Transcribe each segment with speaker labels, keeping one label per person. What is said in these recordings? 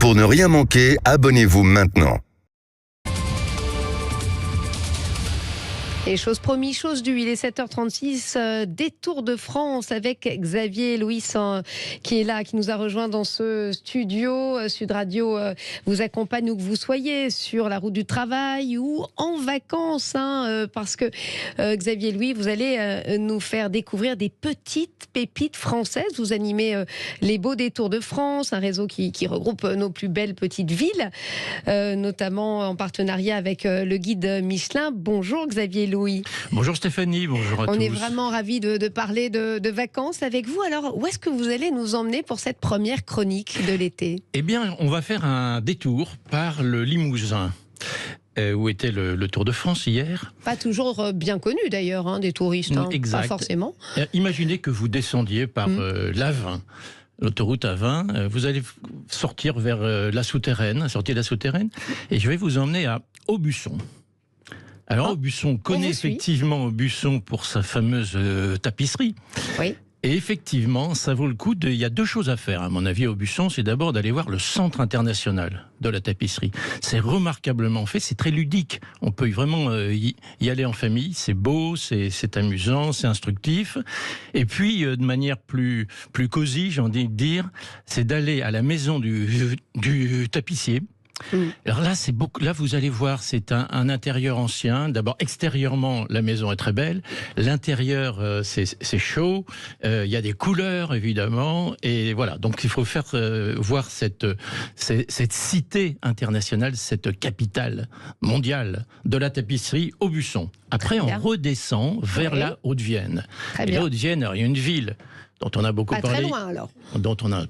Speaker 1: Pour ne rien manquer, abonnez-vous maintenant.
Speaker 2: Et chose promis, chose due, il est 7h36, détour de France avec Xavier Louis qui est là, qui nous a rejoint dans ce studio. Sud Radio vous accompagne où que vous soyez, sur la route du travail ou en vacances, parce que Xavier Louis, vous allez nous faire découvrir des petites pépites françaises. Vous animez les beaux détours de France, un réseau qui regroupe nos plus belles petites villes, notamment en partenariat avec le guide Michelin. Bonjour Xavier Louis.
Speaker 3: Bonjour Stéphanie, bonjour à tous.
Speaker 2: On est vraiment ravis de parler de vacances avec vous. Alors, où est-ce que vous allez nous emmener pour cette première chronique de l'été ?
Speaker 3: Eh bien, on va faire un détour par le Limousin. Où était le Tour de France hier.
Speaker 2: Pas toujours bien connu d'ailleurs, des touristes,
Speaker 3: exact.
Speaker 2: Pas forcément.
Speaker 3: Imaginez que vous descendiez par l'A20. L'autoroute A20, vous allez sortir vers la souterraine, sortir de la souterraine, et je vais vous emmener à Aubusson. Alors Aubusson, on connaît effectivement Aubusson pour sa fameuse tapisserie.
Speaker 2: Oui.
Speaker 3: Et effectivement, ça vaut le coup. Il y a deux choses à faire, à mon avis, à Aubusson. C'est d'abord d'aller voir le centre international de la tapisserie. C'est remarquablement fait, c'est très ludique. On peut vraiment y aller en famille. C'est beau, c'est amusant, c'est instructif. Et puis, de manière plus cosy, j'ai envie de dire, c'est d'aller à la maison du tapissier. Alors là, là, vous allez voir, c'est un intérieur ancien. D'abord, extérieurement, la maison est très belle. L'intérieur, c'est chaud. Il y a des couleurs, évidemment. Et voilà, donc il faut faire voir cette cité internationale, cette capitale mondiale de la tapisserie, Aubusson. Après, on redescend vers la Haute-Vienne. Et la Haute-Vienne, il y a une ville dont on a beaucoup parlé.
Speaker 2: Pas très loin, alors.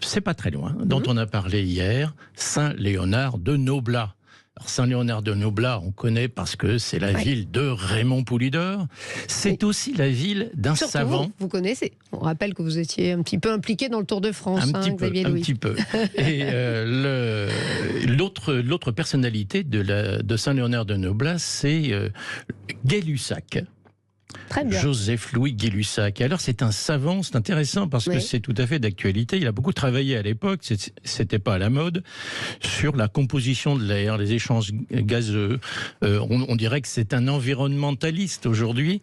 Speaker 3: C'est pas très loin. Dont on a parlé hier, Saint-Léonard de Noblat. Alors Saint-Léonard de Noblat, on connaît parce que c'est la ville de Raymond Poulidor. C'est aussi la ville d'un savant.
Speaker 2: Vous connaissez. On rappelle que vous étiez un petit peu impliqué dans le Tour de France, Xavier Louis.
Speaker 3: Un petit peu. Et l'autre personnalité de Saint-Léonard de Noblat, c'est Gay-Lussac.
Speaker 2: Très bien.
Speaker 3: Joseph-Louis Gay-Lussac. Alors c'est un savant, c'est intéressant parce que c'est tout à fait d'actualité. Il a beaucoup travaillé à l'époque, c'était pas à la mode, sur la composition de l'air, les échanges gazeux. On dirait que c'est un environnementaliste aujourd'hui.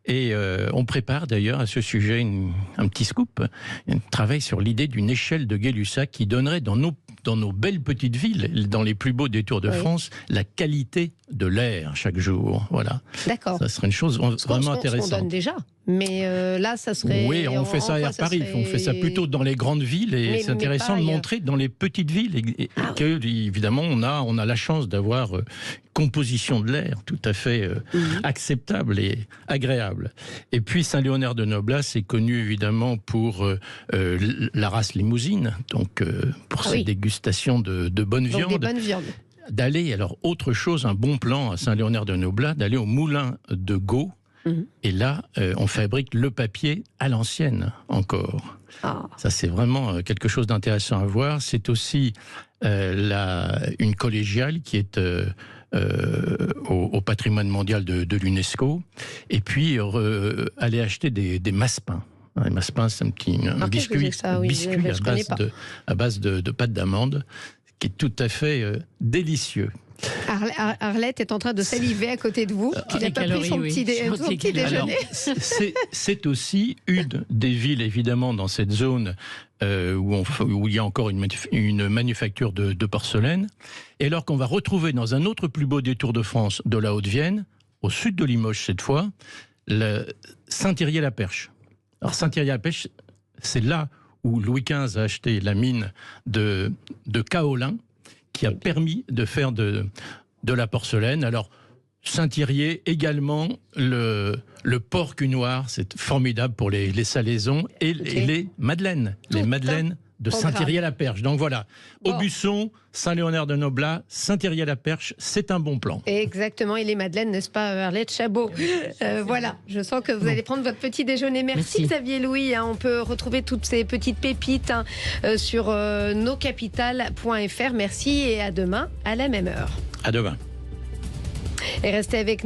Speaker 3: Et on prépare d'ailleurs à ce sujet un petit scoop, un travail sur l'idée d'une échelle de Gay-Lussac qui donnerait dans nos belles petites villes, dans les plus beaux détours de France, la qualité de l'air chaque jour. Voilà.
Speaker 2: D'accord.
Speaker 3: Ça serait une chose vraiment intéressante.
Speaker 2: On donne déjà, mais là, ça serait...
Speaker 3: Oui, on fait ça à Paris, on fait ça plutôt dans les grandes villes, et c'est intéressant de montrer dans les petites villes que, évidemment, on a la chance d'avoir composition de l'air tout à fait acceptable et agréable. Et puis Saint-Léonard de Noblat, c'est connu évidemment pour la race limousine, donc pour ses dégustations de bonne viande.
Speaker 2: Des bonnes viandes.
Speaker 3: D'aller, alors autre chose, un bon plan à Saint-Léonard de Noblat, d'aller au moulin de Gau. Et là, on fabrique le papier à l'ancienne encore. Ça, c'est vraiment quelque chose d'intéressant à voir. C'est aussi une collégiale qui est au patrimoine mondial de l'UNESCO. Et puis, aller acheter des massepains. Les massepains, c'est un biscuit à base de pâte d'amande, qui est tout à fait délicieux.
Speaker 2: Arlette est en train de saliver à côté de vous, qui n'a pas pris son petit déjeuner.
Speaker 3: C'est aussi une des villes, évidemment, dans cette zone où il y a encore une manufacture de porcelaine. Et alors qu'on va retrouver dans un autre plus beau détour de France, de la Haute-Vienne, au sud de Limoges cette fois, Saint-Thirier-la-Perche. Alors Saint-Thirier-la-Perche, c'est là où Louis XV a acheté la mine de kaolin, qui a permis de faire de la porcelaine. Alors, Saint-Thirier également, le porc cunoir, c'est formidable pour les salaisons, et les madeleines. Les madeleines de Saint-Thirier-la-Perche. Donc voilà, Aubusson, Saint-Léonard de Noblat, Saint-Thirier-la-Perche, c'est un bon plan.
Speaker 2: Exactement, et les madeleines, n'est-ce pas, Arlette Chabot? Voilà, je sens que vous allez prendre votre petit déjeuner. Merci. Xavier Louis. On peut retrouver toutes ces petites pépites sur noscapitales.fr. Merci et à demain à la même heure.
Speaker 3: À demain.
Speaker 2: Et restez avec nous.